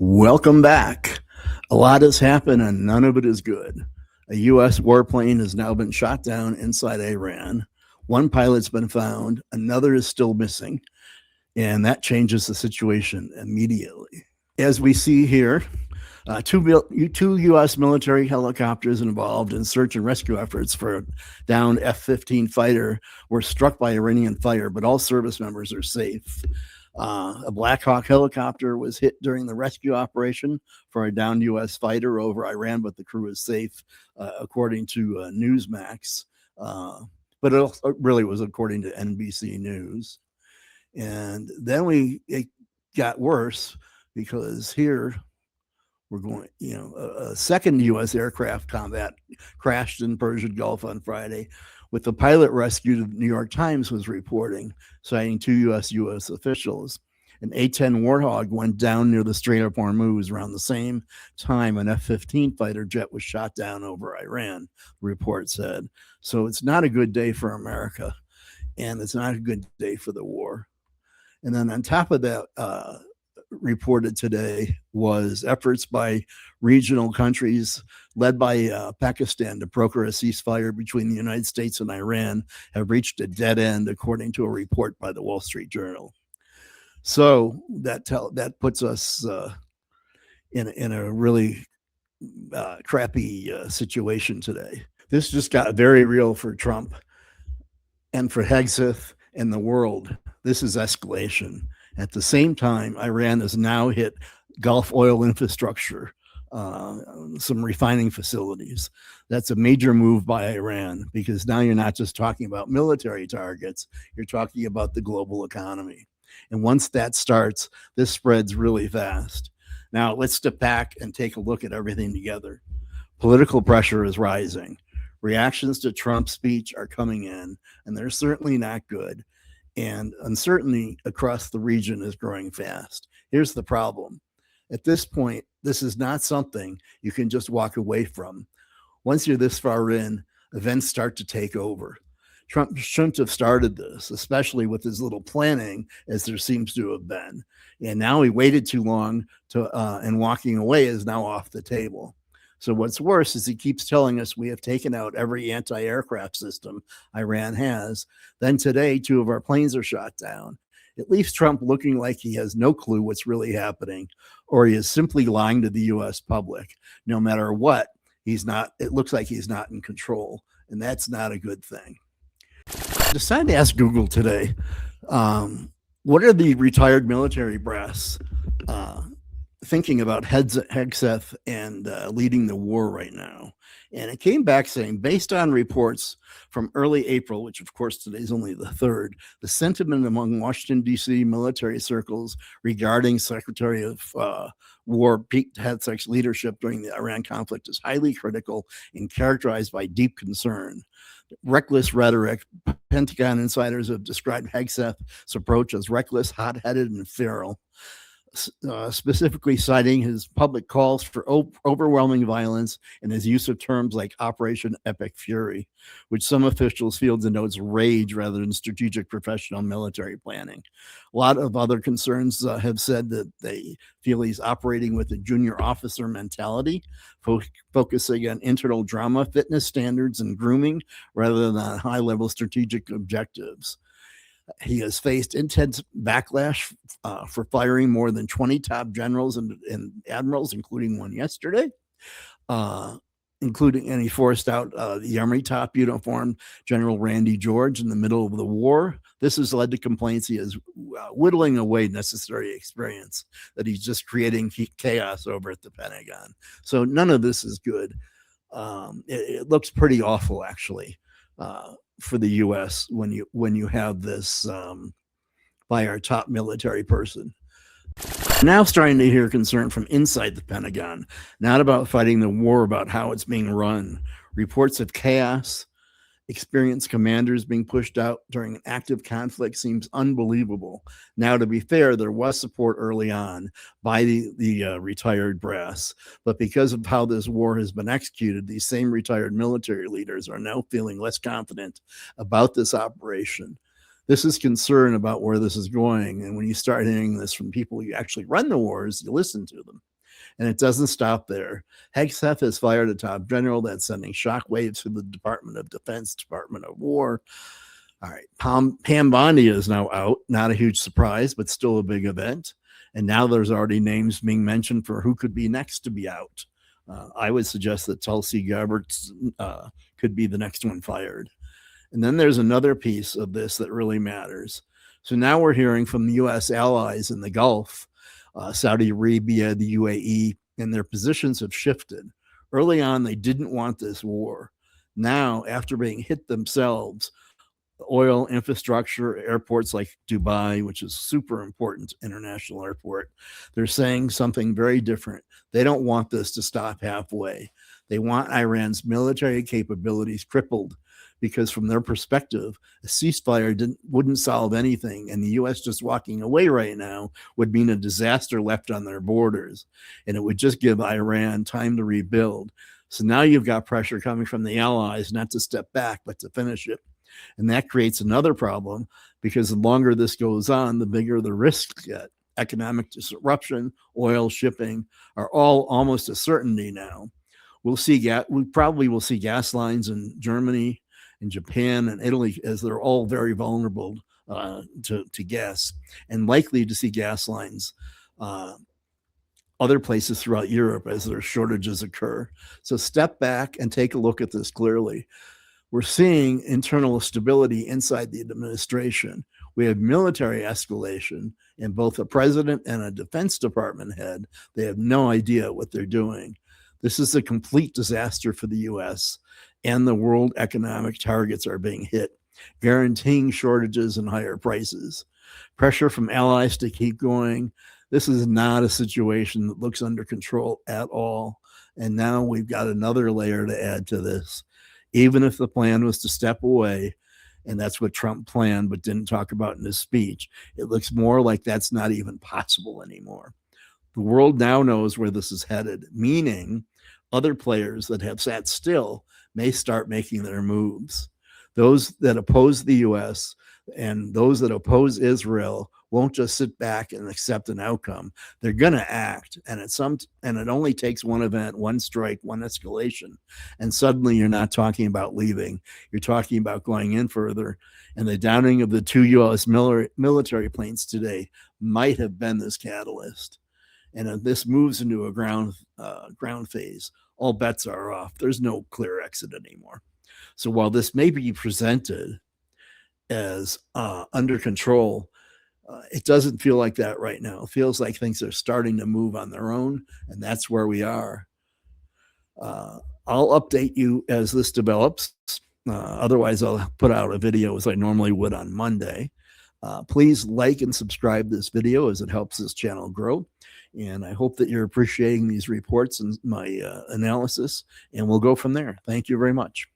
Welcome back. A lot has happened and none of it is good. A U.S. warplane has now been shot down inside Iran. One pilot's been found, another is still missing, and that changes the situation immediately. As we see here, two U.S. military helicopters involved in search and rescue efforts for a downed F-15 fighter were struck by Iranian fire, but all service members are safe. A Black Hawk helicopter was hit during the rescue operation for a downed U.S. fighter over Iran, but the crew is safe, according to Newsmax. But it really was according to NBC News. And then it got worse because here we're going, a second U.S. aircraft combat crashed in Persian Gulf on Friday, with the pilot rescued. The New York Times was reporting, citing two U.S. officials. An A-10 Warthog went down near the Strait of Hormuz around the same time an F-15 fighter jet was shot down over Iran, the report said. So it's not a good day for America, and it's not a good day for the war. And then on top of that, reported today was efforts by regional countries led by Pakistan to broker a ceasefire between the United States and Iran have reached a dead end, according to a report by the Wall Street Journal. So that puts us in a really crappy situation today. This just got very real for Trump and for Hegseth and the world. This is escalation. At the same time, Iran has now hit Gulf oil infrastructure, some refining facilities. That's a major move by Iran, because now you're not just talking about military targets, you're talking about the global economy. And once that starts, this spreads really fast. Now, let's step back and take a look at everything together. Political pressure is rising. Reactions to Trump's speech are coming in, and they're certainly not good. And uncertainty across the region is growing fast. Here's the problem. At this point, this is not something you can just walk away from. Once you're this far in, events start to take over. Trump shouldn't have started this, especially with as little planning as there seems to have been. And now he waited too long and walking away is now off the table. So what's worse is he keeps telling us we have taken out every anti-aircraft system Iran has. Then today, 2 of our planes are shot down. It leaves Trump looking like he has no clue what's really happening, or he is simply lying to the U.S. public. No matter what, it looks like he's not in control, and that's not a good thing. I decided to ask Google today, what are the retired military brass thinking about Hegseth and leading the war right now? And it came back saying, based on reports from early April, which of course today's only the 3rd, the sentiment among Washington, D.C. military circles regarding Secretary of War Pete Hegseth's leadership during the Iran conflict is highly critical and characterized by deep concern. Reckless rhetoric. Pentagon insiders have described Hegseth's approach as reckless, hot-headed, and feral, specifically citing his public calls for overwhelming violence and his use of terms like Operation Epic Fury, which some officials feel denotes rage rather than strategic professional military planning. A lot of other concerns have said that they feel he's operating with a junior officer mentality, focusing on internal drama, fitness standards, and grooming rather than on high-level strategic objectives. He has faced intense backlash for firing more than 20 top generals and admirals, including one yesterday, and he forced out the Army top uniformed General Randy George in the middle of the war. This has led to complaints he is whittling away necessary experience, that he's just creating chaos over at the Pentagon. So none of this is good. It looks pretty awful, actually. For the U.S. when you have this by our top military person. Now starting to hear concern from inside the Pentagon, not about fighting the war, about how it's being run. Reports of chaos, experienced commanders being pushed out during an active conflict seems unbelievable. Now, to be fair, there was support early on by the retired brass, but because of how this war has been executed, these same retired military leaders are now feeling less confident about this operation. This is concern about where this is going, and when you start hearing this from people who actually run the wars, you listen to them. And it doesn't stop there. Hegseth has fired a top general that's sending shockwaves through the Department of Defense, Department of War. All right, Pam Bondi is now out. Not a huge surprise, but still a big event. And now there's already names being mentioned for who could be next to be out. I would suggest that Tulsi Gabbard could be the next one fired. And then there's another piece of this that really matters. So now we're hearing from the U.S. allies in the Gulf, Saudi Arabia, the UAE, and their positions have shifted. Early on, they didn't want this war. Now, after being hit themselves, oil infrastructure, airports like Dubai, which is super important international airport, they're saying something very different. They don't want this to stop halfway. They want Iran's military capabilities crippled because from their perspective, a ceasefire wouldn't solve anything. And the U.S. just walking away right now would mean a disaster left on their borders. And it would just give Iran time to rebuild. So now you've got pressure coming from the allies, not to step back, but to finish it. And that creates another problem because the longer this goes on, the bigger the risks get. Economic disruption, oil shipping are all almost a certainty now. We probably will see gas lines in Germany, in Japan, and Italy, as they're all very vulnerable to gas, and likely to see gas lines other places throughout Europe as their shortages occur. So step back and take a look at this clearly. We're seeing internal stability inside the administration. We have military escalation, and both a president and a Defense Department head, they have no idea what they're doing. This is a complete disaster for the U.S., and the world economic targets are being hit, guaranteeing shortages and higher prices. Pressure from allies to keep going. This is not a situation that looks under control at all. And now we've got another layer to add to this. Even if the plan was to step away, and that's what Trump planned but didn't talk about in his speech, it looks more like that's not even possible anymore. The world now knows where this is headed, meaning other players that have sat still may start making their moves. Those that oppose the U.S. and those that oppose Israel won't just sit back and accept an outcome. They're going to act, and it only takes one event, one strike, one escalation, and suddenly you're not talking about leaving. You're talking about going in further. And the downing of the 2 U.S. military planes today might have been this catalyst. And if this moves into a ground phase, all bets are off. There's no clear exit anymore. So while this may be presented as under control, it doesn't feel like that right now. It feels like things are starting to move on their own, and that's where we are. I'll update you as this develops. Otherwise, I'll put out a video as I normally would on Monday. Please like and subscribe this video as it helps this channel grow. And I hope that you're appreciating these reports and my analysis, and we'll go from there. Thank you very much.